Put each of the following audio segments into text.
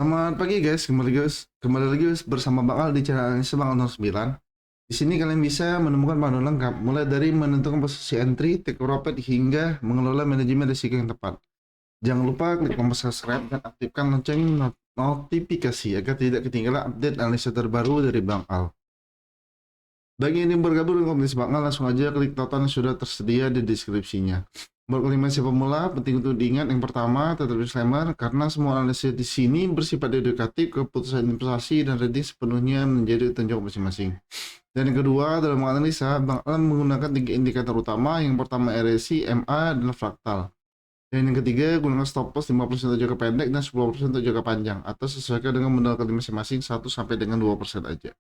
Selamat pagi kembali lagi guys bersama Bang Al di channel Analisa Bang Al 09. Di sini kalian bisa menemukan panduan lengkap mulai dari menentukan posisi entry, take profit hingga mengelola manajemen risiko yang tepat. Jangan lupa klik tombol subscribe dan aktifkan lonceng notifikasi agar tidak ketinggalan update analisa terbaru dari Bang Al. Bagi yang ingin bergabung dengan komunitas Bang Al, langsung aja klik tonton yang sudah tersedia di deskripsinya. Buat kalian masih pemula, penting untuk diingat yang pertama, tetap disclaimer, karena semua analisis di sini bersifat edukatif, keputusan investasi dan rating sepenuhnya menjadi tunjuk masing-masing. Dan yang kedua, dalam menganalisa, Bang Al menggunakan 3 indikator utama. Yang pertama RSI, MA, dan fraktal. Dan yang ketiga, gunakan stop loss 50% untuk jangka pendek dan 10% untuk jangka panjang, atau sesuaikan dengan modal kalian masing-masing 1-2% aja.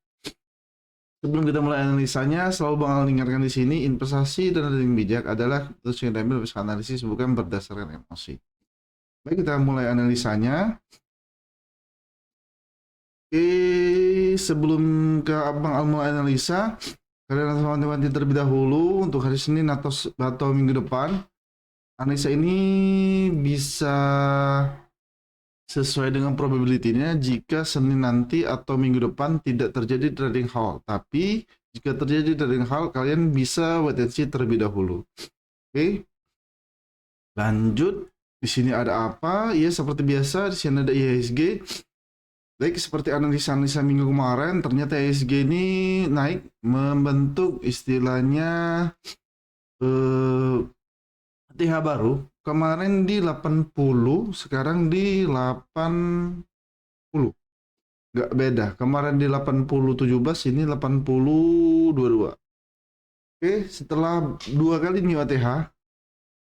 Sebelum kita mulai analisanya, selalu Bang Al ingatkan di sini, investasi dan trading bijak adalah keputusan yang diambil berdasarkan analisis, bukan berdasarkan emosi. Baik, kita mulai analisanya. Oke, sebelum ke Bang Al mulai analisa, kalian harus wanti-wanti terlebih dahulu untuk hari Senin atau minggu depan. Analisa ini bisa sesuai dengan probability-nya jika Senin nanti atau minggu depan tidak terjadi trading halt. Tapi jika terjadi trading halt, kalian bisa wait and see terlebih dahulu. Oke, lanjut. Di sini ada apa? Ya, seperti biasa di sini ada IHSG. Baik, seperti analisa-analisa minggu kemarin, ternyata IHSG ini naik membentuk istilahnya TH baru. Kemarin di 80, sekarang di 80. Nggak beda. Kemarin di 8017, ini 8022. Oke, setelah 2 kali nih OTH,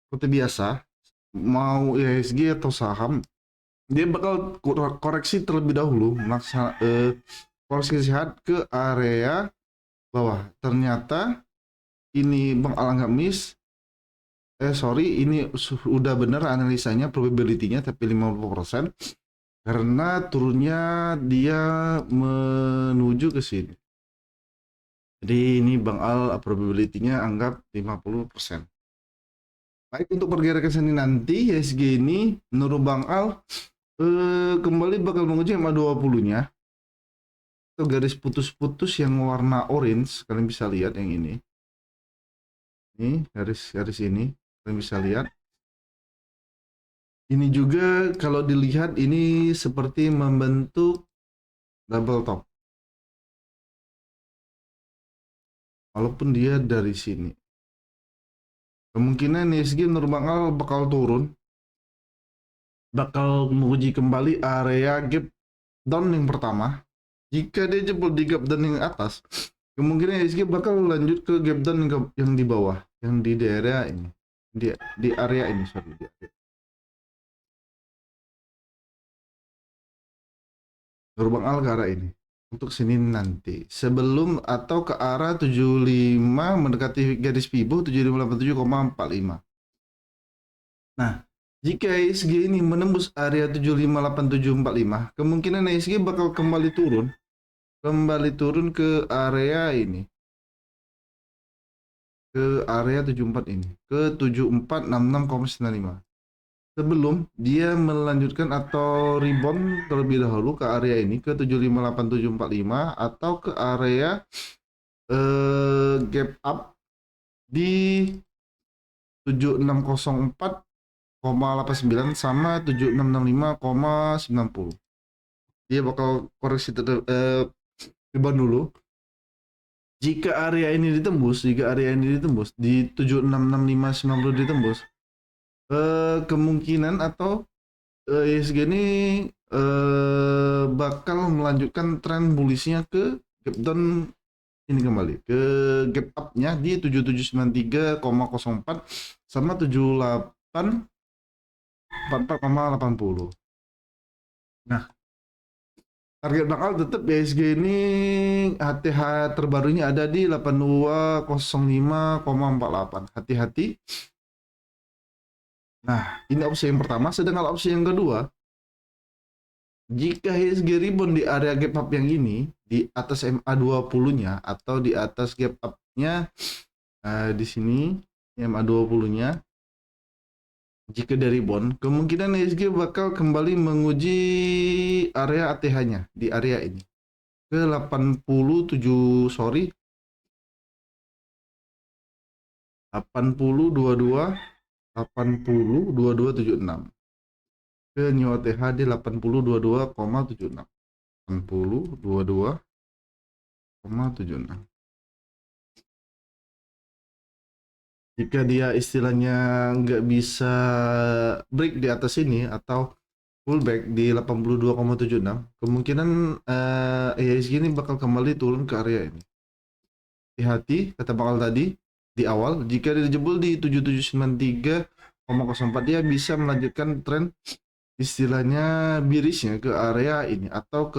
seperti biasa, mau IHSG atau saham, dia bakal koreksi terlebih dahulu, koreksi sehat ke area bawah. Ternyata ini Bang Al nggak miss. Ini sudah benar analisanya, probability-nya tapi 50%. Karena turunnya dia menuju ke sini. Jadi ini Bang Al probability-nya anggap 50%. Baik, untuk pergerakan Senin nanti, IHSG ini menurut Bang Al kembali bakal menguji MA 20-nya. Itu garis putus-putus yang warna orange, kalian bisa lihat yang ini. Ini garis ini, kalian bisa lihat. Ini juga kalau dilihat ini seperti membentuk double top. Walaupun dia dari sini. Kemungkinan IHSG menurut Bang Al bakal turun. Bakal menguji kembali area gap down yang pertama. Jika dia jebol di gap down yang atas, kemungkinan IHSG bakal lanjut ke gap down yang di bawah, yang di daerah ini, di area ini, sorry, di area. Gerbang Al ke arah ini untuk Senin nanti, sebelum atau ke arah 75 mendekati garis Fibo 7587,45. Nah, jika IHSG ini menembus area 758745, kemungkinan IHSG bakal kembali turun ke area ini, ke area 74 ini, ke 7466,95. Sebelum dia melanjutkan atau rebound terlebih dahulu ke area ini, ke 758745, atau ke area gap up di 7604,89 sama 7665,90. Dia bakal koreksi rebound dulu. Jika area ini ditembus di 766590 ditembus, kemungkinan atau IHSG ini bakal melanjutkan tren bullishnya ke gap down ini kembali ke gap up-nya di 7793,04 sama 7844,80. Nah, target bakal tetap IHSG ini HTH terbarunya ada di 8205,48. Hati-hati. Nah, ini opsi yang pertama. Sedangkan opsi yang kedua, jika IHSG rebound di area gap up yang ini, di atas MA 20-nya atau di atas gap up-nya di sini, MA 20-nya, Jika dari bond, kemungkinan IHSG bakal kembali menguji area ATH-nya di area ini ke 87, sorry, 80 22 ke new ATH di 80 22,76 80 22,76. Jika dia istilahnya nggak bisa break di atas ini atau pullback di 82,76, kemungkinan IHSG ini bakal kembali turun ke area ini. Hati-hati, kata bakal tadi di awal, jika dia dijebol di 7793,04, dia bisa melanjutkan tren istilahnya birisnya ke area ini atau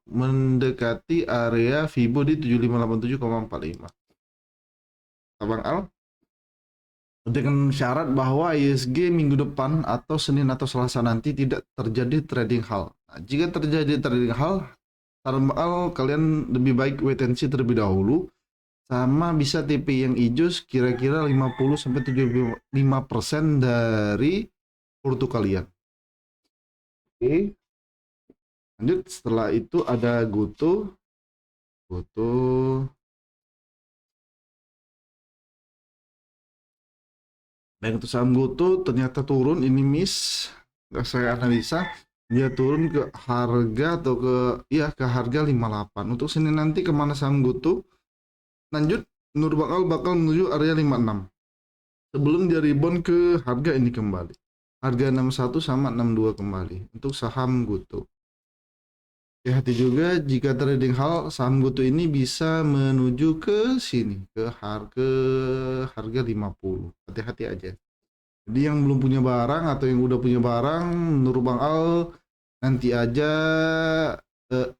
mendekati area Fibo di 7587,45. Abang Al, dengan syarat bahwa IHSG minggu depan atau Senin atau Selasa nanti tidak terjadi trading halt. Nah, jika terjadi trading halt, Abang Al kalian lebih baik wait and see terlebih dahulu, sama bisa TP yang hijau kira-kira 50-75% dari porto kalian. Oke. Lanjut, setelah itu ada Goto. Baik, untuk saham Goto ternyata turun, ini miss. Nggak saya analisa, dia turun ke harga atau ke harga 58. Untuk Senin nanti kemana saham Goto? Lanjut, Nur bakal menuju area 56. Sebelum dia rebound ke harga ini kembali. Harga 61 sama 62 kembali untuk saham Goto. Hati-hati juga jika trading halt, saham Goto ini bisa menuju ke sini, ke harga 50. Hati-hati aja. Jadi yang belum punya barang atau yang udah punya barang, menurut Bang Al, nanti aja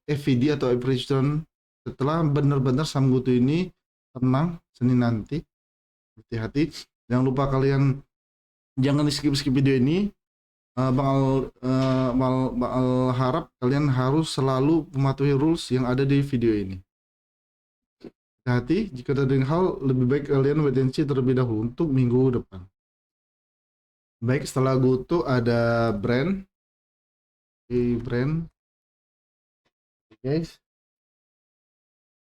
FVD atau average return setelah benar-benar saham Goto ini tenang Senin nanti. Hati-hati. Jangan lupa kalian jangan di skip video ini. Bang Al harap kalian harus selalu mematuhi rules yang ada di video ini. Hati-hati, jika trading halt lebih baik kalian wait and see terlebih dahulu untuk minggu depan. Baik, setelah Goto ada brand. Brand. Guys.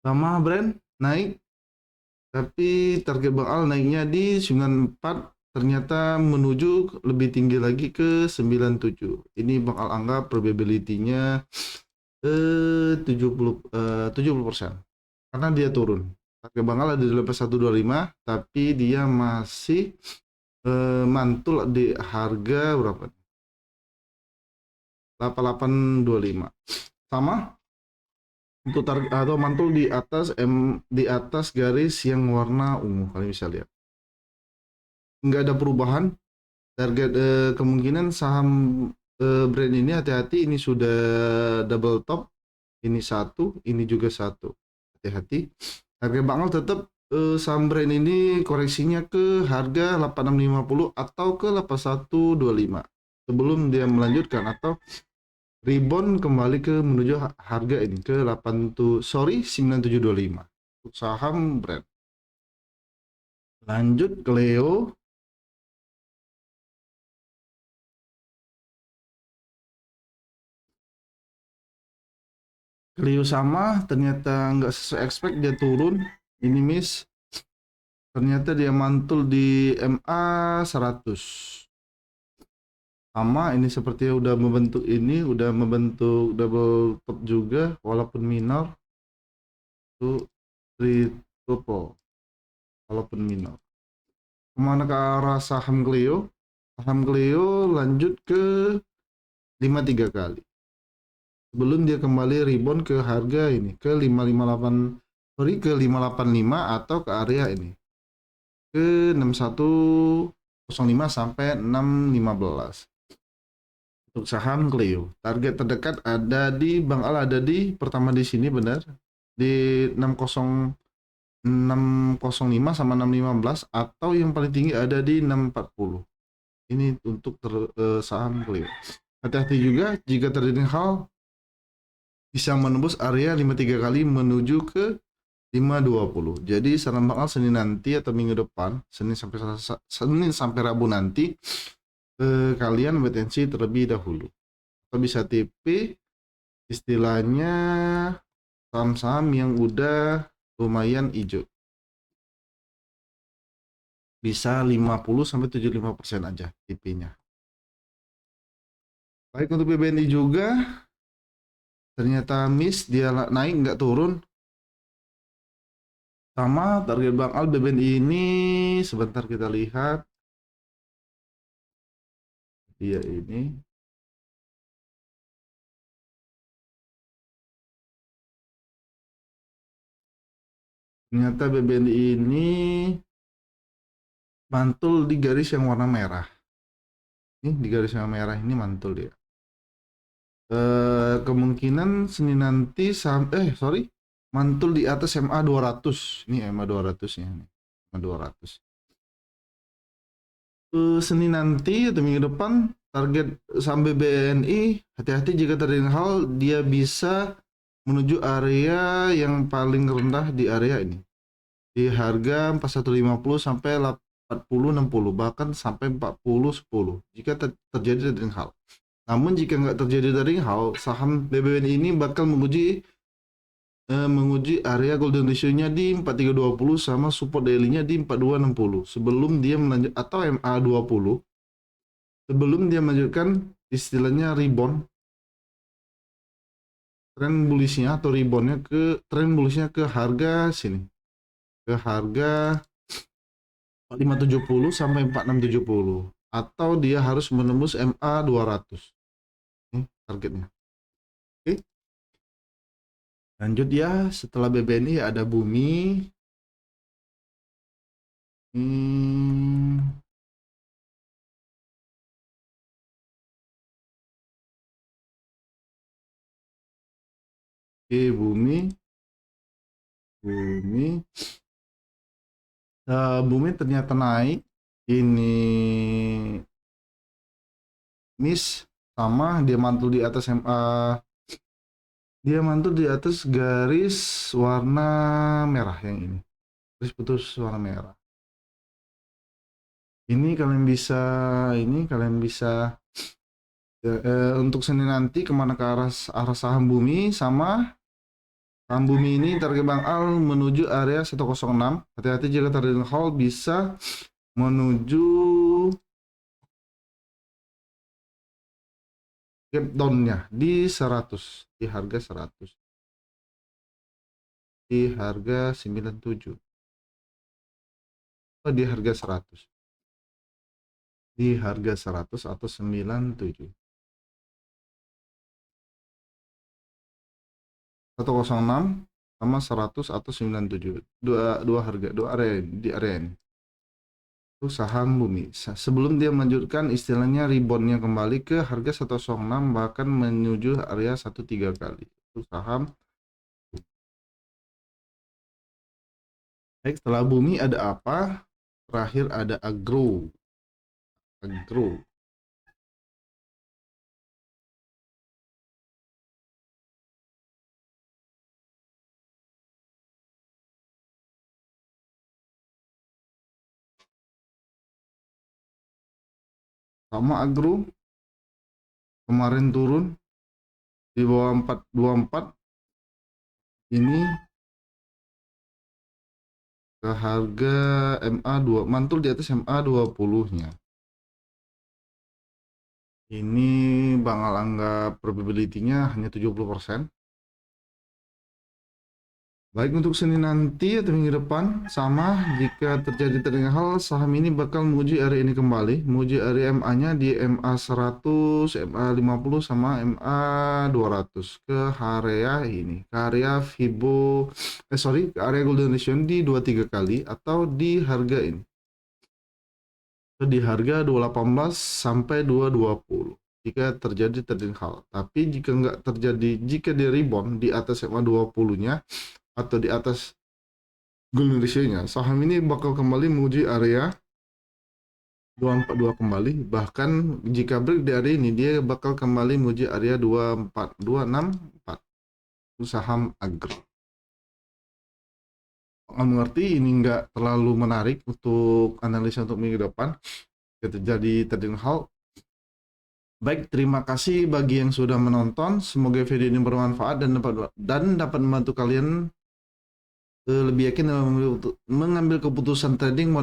Sama brand naik. Tapi target Bang Al naiknya di 94. Ternyata menuju lebih tinggi lagi ke 97. Ini Bang Al anggap probability-nya 70%. Karena dia turun. Harga Bang Al ada di level 125, tapi dia masih mantul di harga berapa? 8825. Sama untuk target atau mantul di atas garis yang warna ungu, kalian bisa lihat. Nggak ada perubahan. Target kemungkinan saham brand ini hati-hati, ini sudah double top, ini satu, ini juga satu. Hati-hati. Harga Bang Al tetap saham brand ini koreksinya ke harga 8650 atau ke 8125 sebelum dia melanjutkan atau rebound kembali ke menuju harga ini ke 9725 untuk saham brand. Lanjut ke Leo. Clio sama, ternyata nggak sesuai expect, dia turun. Ini miss. Ternyata dia mantul di MA 100. Sama, ini sepertinya udah membentuk double top juga, walaupun minor. Itu triple, walaupun minor. Kemana ke arah saham Clio? Saham Clio lanjut ke 53 kali. Sebelum dia kembali rebound ke harga ini ke 558, sorry, ke 585 atau ke area ini ke 6105 sampai 615. Untuk saham Clio, target terdekat ada di Bang Al, ada di pertama di sini, benar, di 605 sama 615, atau yang paling tinggi ada di 640. Ini untuk saham Clio. Hati-hati juga jika trading halt bisa menembus area 53 kali menuju ke 5.20. Jadi saran bakal Senin nanti atau minggu depan, Senin sampai Rabu nanti, kalian wait and see terlebih dahulu. Atau bisa TP, istilahnya saham-saham yang udah lumayan hijau. Bisa 50-75% aja TP-nya. Baik untuk BBNI juga, ternyata miss, dia naik nggak turun. Sama target Bang Al BBNI ini, sebentar kita lihat. Dia ini. Ternyata BBNI ini mantul di garis yang warna merah. Ini di garis yang merah ini mantul dia. Kemungkinan Senin nanti mantul di atas MA 200. Ini MA 200 ya. MA 200. Senin nanti atau minggu depan target saham BBNI, hati-hati jika terjadi hal, dia bisa menuju area yang paling rendah di area ini. Di harga 4150 sampai 4060, bahkan sampai 4010 jika terjadi trading hal. Namun jika nggak terjadi trading hal, saham BBN ini bakal menguji area golden ratio-nya di 4320 sama support daily-nya di 4260 sebelum dia melanjut, atau MA20 sebelum dia melanjutkan istilahnya rebound tren bullish-nya atau rebound-nya ke tren bullish-nya ke harga sini, ke harga 4570 sampai 4670, atau dia harus menembus MA 200. Ini targetnya. Oke. Lanjut ya, setelah BBNI ada Bumi. Oke, Bumi. Bumi ternyata naik. Ini miss, sama dia mantul di atas MA. Dia mantul di atas garis warna merah yang ini. Garis putus warna merah. Ini kalian bisa untuk Senin nanti kemana ke arah saham Bumi. Sama saham Bumi ini target Bang Al menuju area 106. Hati-hati jika trading hall bisa menuju gap down-nya di 100, di harga 100, di harga 97, di harga 100, di harga 100 atau 97, 106 sama 100 atau 97, dua harga, dua area di area ini. Itu saham Bumi sebelum dia melanjutkan istilahnya reboundnya kembali ke harga 106 bahkan menuju area 13 kali. Itu saham. Baik, setelah Bumi ada apa? Terakhir ada Agro. Sama Agro kemarin turun di bawah 424, ini ke harga MA2, mantul di atas MA20-nya. Ini bakal anggap probability-nya hanya 70%. Baik untuk Senin nanti atau minggu depan, sama jika terjadi trading hal, saham ini bakal menguji area ini kembali, menguji area MA-nya di MA100, MA50 sama MA200 ke area ini, ke area ke area golden ratio di 23 kali atau di harga ini. Di harga 218 sampai 220 jika terjadi trading hal. Tapi jika nggak terjadi, jika dia rebound di atas MA20-nya atau di atas golden ratio-nya, saham ini bakal kembali menguji area 242 kembali, bahkan jika break di area ini dia bakal kembali menguji area 264. Itu saham Agro. nggak mengerti, ini nggak terlalu menarik untuk analisa untuk minggu depan. Gitu. Jadi trading halt. Baik, terima kasih bagi yang sudah menonton. Semoga video ini bermanfaat dan dapat membantu kalian lebih yakin dalam mengambil keputusan trading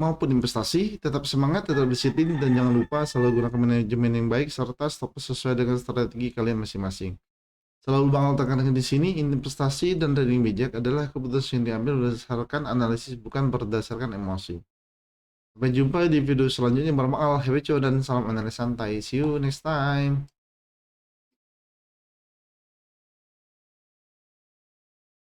maupun investasi. Tetap semangat, tetap disiplin, dan jangan lupa selalu gunakan manajemen yang baik serta stop sesuai dengan strategi kalian masing-masing. Selalu Bang Al tekankan di sini, investasi dan trading bijak adalah keputusan yang diambil berdasarkan analisis, bukan berdasarkan emosi. Sampai jumpa di video selanjutnya. Bang Al, have a dan salam analis santai. See you next time.